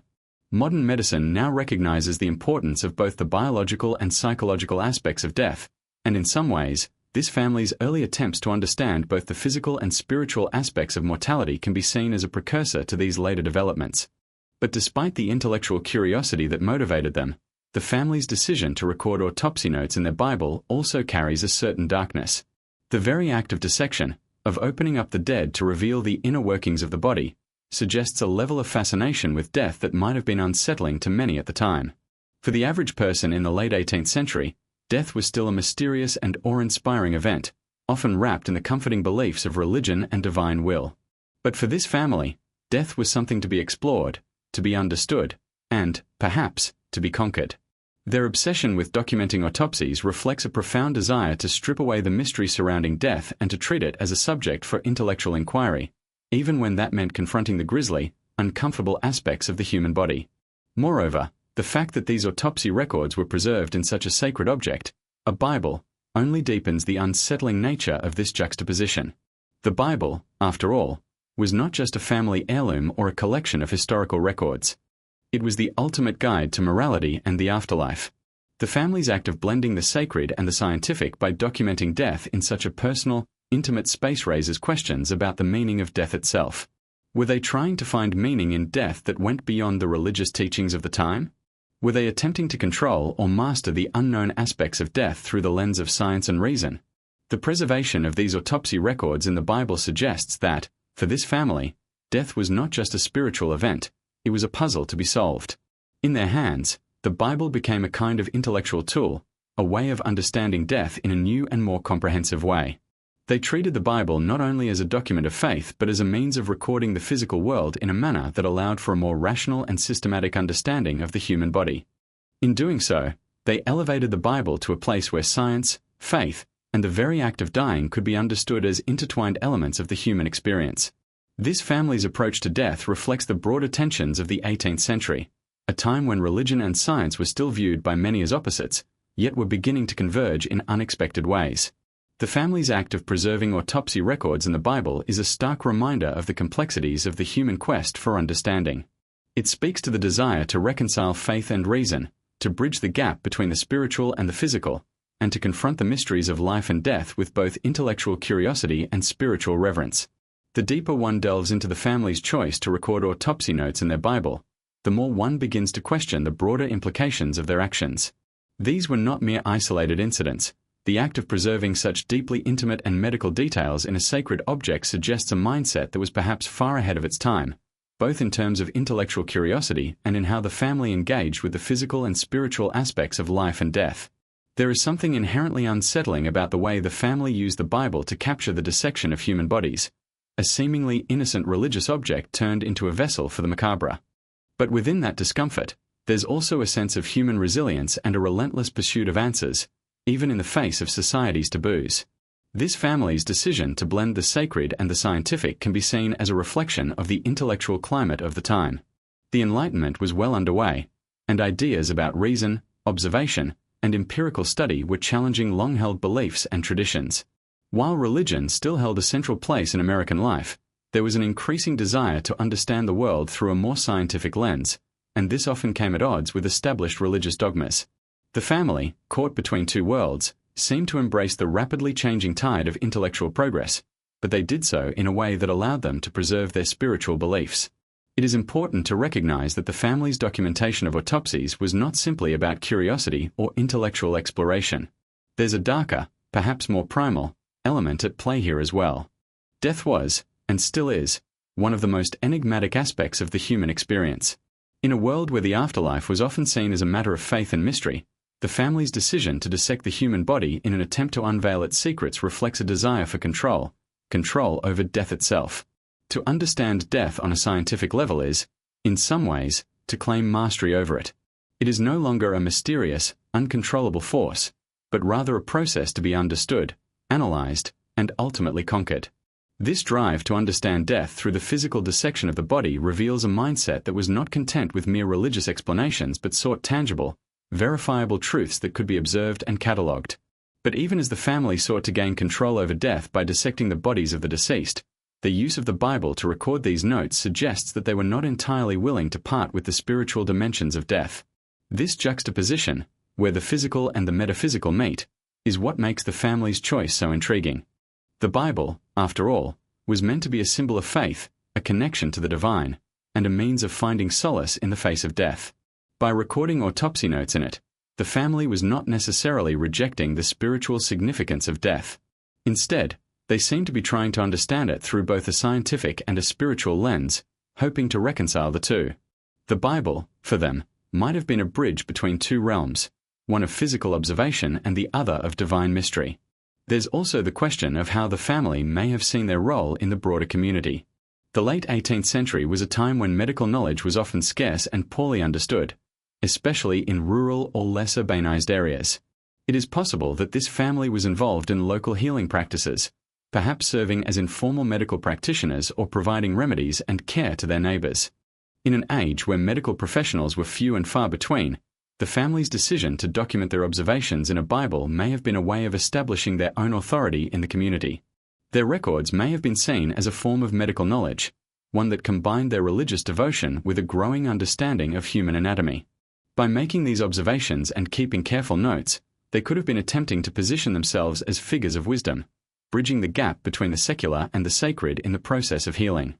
Modern medicine now recognizes the importance of both the biological and psychological aspects of death, and in some ways, this family's early attempts to understand both the physical and spiritual aspects of mortality can be seen as a precursor to these later developments. But despite the intellectual curiosity that motivated them, the family's decision to record autopsy notes in their Bible also carries a certain darkness. The very act of dissection, of opening up the dead to reveal the inner workings of the body, suggests a level of fascination with death that might have been unsettling to many at the time. For the average person in the late 18th century, death was still a mysterious and awe-inspiring event, often wrapped in the comforting beliefs of religion and divine will. But for this family, death was something to be explored, to be understood, and, perhaps, to be conquered. Their obsession with documenting autopsies reflects a profound desire to strip away the mystery surrounding death and to treat it as a subject for intellectual inquiry, even when that meant confronting the grisly, uncomfortable aspects of the human body. Moreover, the fact that these autopsy records were preserved in such a sacred object, a Bible, only deepens the unsettling nature of this juxtaposition. The Bible, after all, was not just a family heirloom or a collection of historical records. It was the ultimate guide to morality and the afterlife. The family's act of blending the sacred and the scientific by documenting death in such a personal, intimate space raises questions about the meaning of death itself. Were they trying to find meaning in death that went beyond the religious teachings of the time? Were they attempting to control or master the unknown aspects of death through the lens of science and reason? The preservation of these autopsy records in the Bible suggests that, for this family, death was not just a spiritual event, it was a puzzle to be solved. In their hands, the Bible became a kind of intellectual tool, a way of understanding death in a new and more comprehensive way. They treated the Bible not only as a document of faith but as a means of recording the physical world in a manner that allowed for a more rational and systematic understanding of the human body. In doing so, they elevated the Bible to a place where science, faith, and the very act of dying could be understood as intertwined elements of the human experience. This family's approach to death reflects the broader tensions of the 18th century, a time when religion and science were still viewed by many as opposites, yet were beginning to converge in unexpected ways. The family's act of preserving autopsy records in the Bible is a stark reminder of the complexities of the human quest for understanding. It speaks to the desire to reconcile faith and reason, to bridge the gap between the spiritual and the physical, and to confront the mysteries of life and death with both intellectual curiosity and spiritual reverence. The deeper one delves into the family's choice to record autopsy notes in their Bible, the more one begins to question the broader implications of their actions. These were not mere isolated incidents. The act of preserving such deeply intimate and medical details in a sacred object suggests a mindset that was perhaps far ahead of its time, both in terms of intellectual curiosity and in how the family engaged with the physical and spiritual aspects of life and death. There is something inherently unsettling about the way the family used the Bible to capture the dissection of human bodies, a seemingly innocent religious object turned into a vessel for the macabre. But within that discomfort, there's also a sense of human resilience and a relentless pursuit of answers, even in the face of society's taboos. This family's decision to blend the sacred and the scientific can be seen as a reflection of the intellectual climate of the time. The Enlightenment was well underway, and ideas about reason, observation, and empirical study were challenging long-held beliefs and traditions. While religion still held a central place in American life, there was an increasing desire to understand the world through a more scientific lens, and this often came at odds with established religious dogmas. The family, caught between two worlds, seemed to embrace the rapidly changing tide of intellectual progress, but they did so in a way that allowed them to preserve their spiritual beliefs. It is important to recognize that the family's documentation of autopsies was not simply about curiosity or intellectual exploration. There's a darker, perhaps more primal, element at play here as well. Death was, and still is, one of the most enigmatic aspects of the human experience. In a world where the afterlife was often seen as a matter of faith and mystery, the family's decision to dissect the human body in an attempt to unveil its secrets reflects a desire for control over death itself. To understand death on a scientific level is, in some ways, to claim mastery over it. It is no longer a mysterious, uncontrollable force, but rather a process to be understood, analyzed, and ultimately conquered. This drive to understand death through the physical dissection of the body reveals a mindset that was not content with mere religious explanations but sought tangible, verifiable truths that could be observed and catalogued. But even as the family sought to gain control over death by dissecting the bodies of the deceased, The use of the Bible to record these notes suggests that they were not entirely willing to part with the spiritual dimensions of death. This juxtaposition, where the physical and the metaphysical meet, is what makes the family's choice so intriguing. The Bible, after all, was meant to be a symbol of faith, a connection to the divine, and a means of finding solace in the face of death. By recording autopsy notes in it, the family was not necessarily rejecting the spiritual significance of death. Instead, they seemed to be trying to understand it through both a scientific and a spiritual lens, hoping to reconcile the two. The Bible, for them, might have been a bridge between two realms, one of physical observation and the other of divine mystery. There's also the question of how the family may have seen their role in the broader community. The late 18th century was a time when medical knowledge was often scarce and poorly understood, especially in rural or less urbanized areas. It is possible that this family was involved in local healing practices, perhaps serving as informal medical practitioners or providing remedies and care to their neighbors. In an age where medical professionals were few and far between, the family's decision to document their observations in a Bible may have been a way of establishing their own authority in the community. Their records may have been seen as a form of medical knowledge, one that combined their religious devotion with a growing understanding of human anatomy. By making these observations and keeping careful notes, they could have been attempting to position themselves as figures of wisdom, bridging the gap between the secular and the sacred in the process of healing.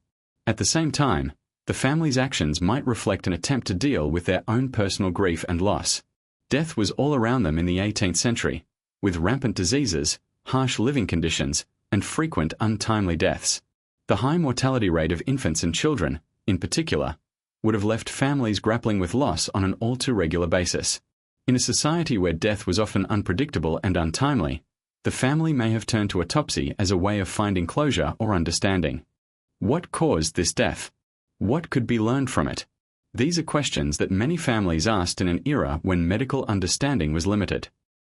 At the same time, the family's actions might reflect an attempt to deal with their own personal grief and loss. Death was all around them in the 18th century, with rampant diseases, harsh living conditions, and frequent untimely deaths. The high mortality rate of infants and children, in particular, would have left families grappling with loss on an all too regular basis. In a society where death was often unpredictable and untimely, the family may have turned to autopsy as a way of finding closure or understanding. What caused this death? What could be learned from it? These are questions that many families asked in an era when medical understanding was limited.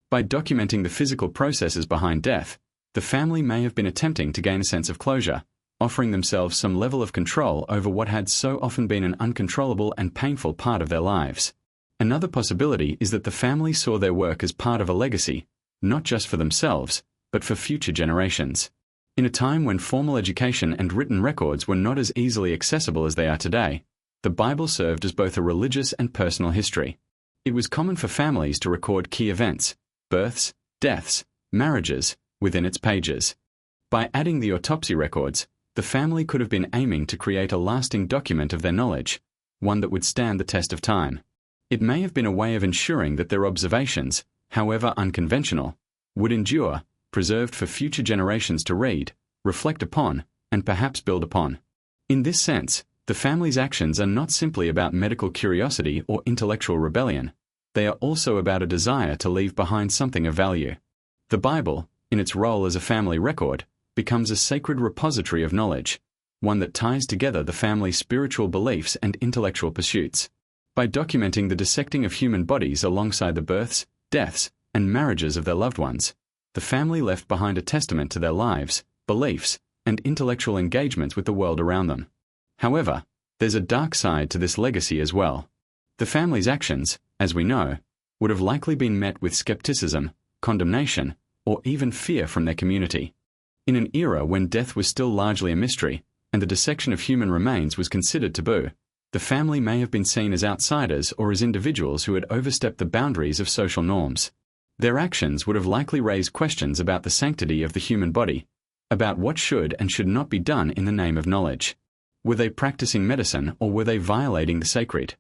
By documenting the physical processes behind death, the family may have been attempting to gain a sense of closure, offering themselves some level of control over what had so often been an uncontrollable and painful part of their lives. Another possibility is that the family saw their work as part of a legacy, not just for themselves, but for future generations. In a time when formal education and written records were not as easily accessible as they are today, the Bible served as both a religious and personal history. It was common for families to record key events, births, deaths, marriages, within its pages. By adding the autopsy records, the family could have been aiming to create a lasting document of their knowledge, one that would stand the test of time. It may have been a way of ensuring that their observations, however unconventional, would endure, preserved for future generations to read, reflect upon, and perhaps build upon. In this sense, the family's actions are not simply about medical curiosity or intellectual rebellion. They are also about a desire to leave behind something of value. The Bible, in its role as a family record, becomes a sacred repository of knowledge, one that ties together the family's spiritual beliefs and intellectual pursuits. By documenting the dissecting of human bodies alongside the births, deaths, and marriages of their loved ones, the family left behind a testament to their lives, beliefs, and intellectual engagements with the world around them. However, there's a dark side to this legacy as well. The family's actions, as we know, would have likely been met with skepticism, condemnation, or even fear from their community. In an era when death was still largely a mystery, and the dissection of human remains was considered taboo, the family may have been seen as outsiders or as individuals who had overstepped the boundaries of social norms. Their actions would have likely raised questions about the sanctity of the human body, about what should and should not be done in the name of knowledge. Were they practicing medicine, or were they violating the sacred?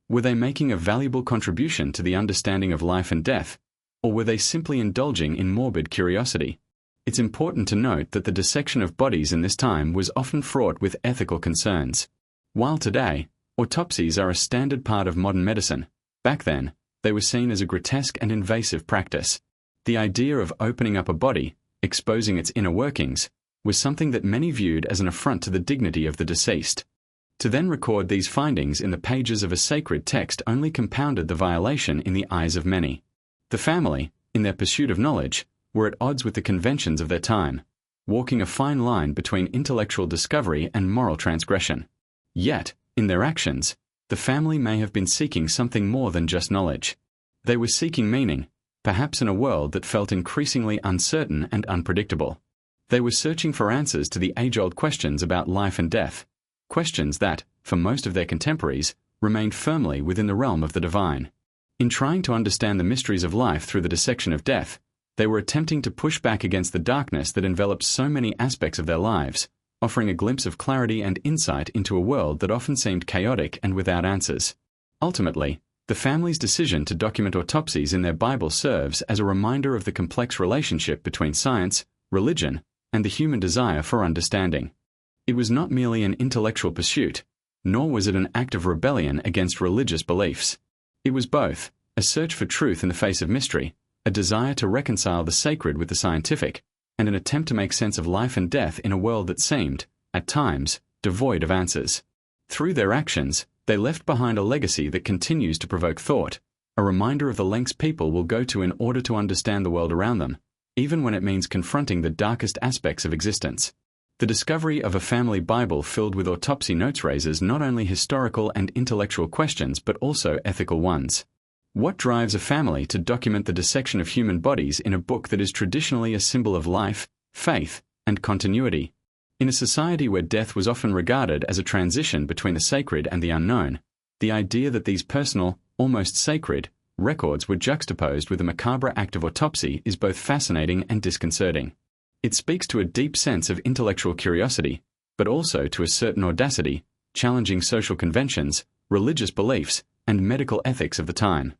Were they making a valuable contribution to the understanding of life and death, or were they simply indulging in morbid curiosity? It's important to note that the dissection of bodies in this time was often fraught with ethical concerns. While today, autopsies are a standard part of modern medicine, back then, they were seen as a grotesque and invasive practice. The idea of opening up a body, exposing its inner workings, was something that many viewed as an affront to the dignity of the deceased. To then record these findings in the pages of a sacred text only compounded the violation in the eyes of many. The family, in their pursuit of knowledge, were at odds with the conventions of their time, walking a fine line between intellectual discovery and moral transgression. Yet, in their actions, the family may have been seeking something more than just knowledge. They were seeking meaning, perhaps in a world that felt increasingly uncertain and unpredictable. They were searching for answers to the age-old questions about life and death, questions that, for most of their contemporaries, remained firmly within the realm of the divine. In trying to understand the mysteries of life through the dissection of death, they were attempting to push back against the darkness that enveloped so many aspects of their lives, offering a glimpse of clarity and insight into a world that often seemed chaotic and without answers. Ultimately, the family's decision to document autopsies in their Bible serves as a reminder of the complex relationship between science, religion, and the human desire for understanding. It was not merely an intellectual pursuit, nor was it an act of rebellion against religious beliefs. It was both, a search for truth in the face of mystery, a desire to reconcile the sacred with the scientific, and an attempt to make sense of life and death in a world that seemed, at times, devoid of answers. Through their actions, they left behind a legacy that continues to provoke thought, a reminder of the lengths people will go to in order to understand the world around them, even when it means confronting the darkest aspects of existence. The discovery of a family Bible filled with autopsy notes raises not only historical and intellectual questions but also ethical ones. What drives a family to document the dissection of human bodies in a book that is traditionally a symbol of life, faith, and continuity? In a society where death was often regarded as a transition between the sacred and the unknown, the idea that these personal, almost sacred, records were juxtaposed with a macabre act of autopsy is both fascinating and disconcerting. It speaks to a deep sense of intellectual curiosity, but also to a certain audacity, challenging social conventions, religious beliefs, and medical ethics of the time.